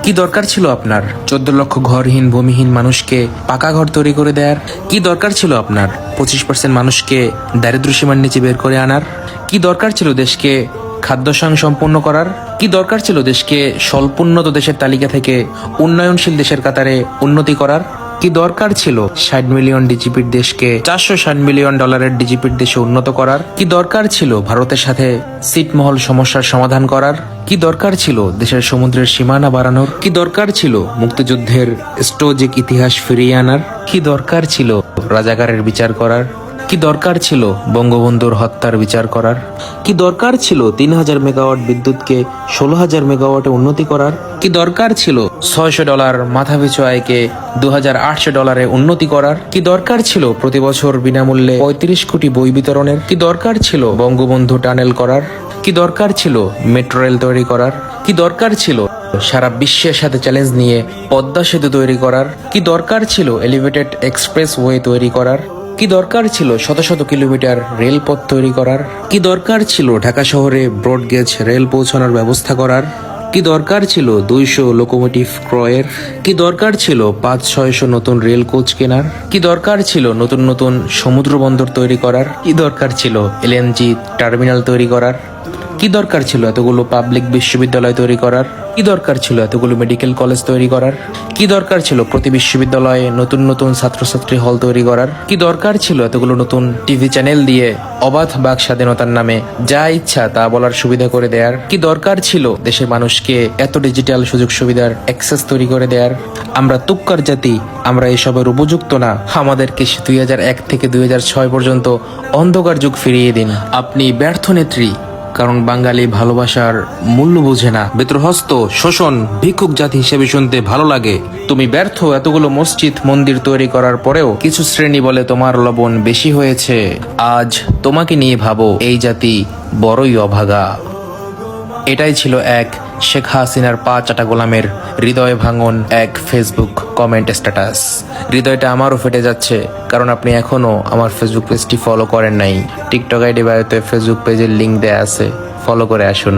কি দরকার ছিল আপনার 14 লক্ষ ঘরহীন ভূমিহীন মানুষকে পাকা ঘর তৈরি করে দেওয়ার? কি দরকার ছিল আপনার 25% মানুষকে দারিদ্র্য সীমার নিচে বের করে আনার? কি দরকার ছিল দেশকে খাদ্য সম্পন্ন করার? কি দরকার ছিল দেশকে স্বল্পোন্নত দেশের তালিকা থেকে উন্নয়নশীল দেশের কাতারে উন্নতি করার? কি দরকার ছিল 60 মিলিয়ন ডিজিপির দেশকে 460 মিলিয়ন ডলারের ডিজিপির দেশে উন্নত করার? কি দরকার ছিল ভারতের সাথে ছিটমহল সমস্যার সমাধান করার? কি দরকার ছিল দেশের সমুদ্রের সীমানা বাড়ানোর? কি দরকার ছিল মুক্তিযুদ্ধের স্টোজিক ইতিহাস ফিরিয়ে আনার? কি দরকার ছিল রাজাকারের বিচার করার? কি দরকার ছিল বঙ্গবন্ধুর হত্যার বিচার করার? কি দরকার ছিল 3000 মেগাওয়াট বিদ্যুৎকে 16,000 মেগাওয়াটে উন্নতি করার? কি দরকার ছিল $600 মাথাপিছু আয়কে $2,800 উন্নতি করার? কি দরকার ছিল প্রতি বছর বিনামূল্যে 35 কোটি বই বিতরণের? কি দরকার ছিল বঙ্গবন্ধু টানেল করার? কি দরকার ছিল মেট্রো রেল তৈরি করার? কি দরকার ছিল সারা বিশ্বের সাথে চ্যালেঞ্জ নিয়ে পদ্মা সেতু তৈরি করার? কি দরকার ছিল এলিভেটেড এক্সপ্রেস ওয়ে তৈরি করার? কি দরকার ছিল শত শত কিলোমিটার রেলপথ তৈরি করার? কি দরকার ছিল ঢাকা শহরে ব্রডগেজ রেল পৌঁছানোর ব্যবস্থা করার? কি দরকার ছিল 200 লোকোমোটিভ ক্রয়ের? কি দরকার ছিল 500-600 নতুন রেল কোচ কেনার? কি দরকার ছিল নতুন নতুন সমুদ্র বন্দর তৈরি করার? কি দরকার ছিল এলএনজি টার্মিনাল তৈরি করার? কি দরকার ছিল এতগুলো পাবলিক বিশ্ববিদ্যালয় তৈরি করার? কি দরকার ছিল এতগুলো মেডিকেল কলেজ তৈরি করার? কি দরকার ছিল প্রতি বিশ্ববিদ্যালয়ে নতুন নতুন ছাত্রছাত্রী হল তৈরি করার? কি দরকার ছিল এতগুলো নতুন টিভি চ্যানেল দিয়ে অবাধ বাক স্বাধীনতার নামে যা ইচ্ছা তা বলার সুবিধা করে দেয়ার? কি দরকার ছিল দেশের মানুষকে এত ডিজিটাল সুযোগ সুবিধার অ্যাক্সেস তৈরি করে দেয়ার? আমরা তুক্কার জাতি, আমরা এসবের উপযুক্ত না। আমাদেরকে 2001 থেকে 2006 পর্যন্ত অন্ধকার যুগ ফিরিয়ে দিন। আপনি ব্যর্থ নেত্রী, কারণ বাঙালি ভালোবাসার মূল্য বোঝে না। বেত্রহস্ত শোষণ ভিক্ষুক জাতি হিসেবে শুনতে ভালো লাগে। তুমি ব্যর্থ এতগুলো মসজিদ মন্দির তৈরি করার পরেও কিছু শ্রেণী বলে তোমার লবণ বেশি হয়েছে। আজ তোমাকে নিয়ে ভাবো, এই জাতি বড়ই অভাগা। এটাই ছিল এক শেখ হাসিনার পা চাটা গোলামের হৃদয় ভাঙন এক ফেসবুক কমেন্ট স্ট্যাটাস। হৃদয়টা আমারও ফেটে যাচ্ছে, কারণ আপনি এখনো আমার ফেসবুক পেজটি ফলো করেন নাই। টিকটক আইডি বায়োতে ফেসবুক পেজের লিংক দেয়া আছে, ফলো করে আসুন।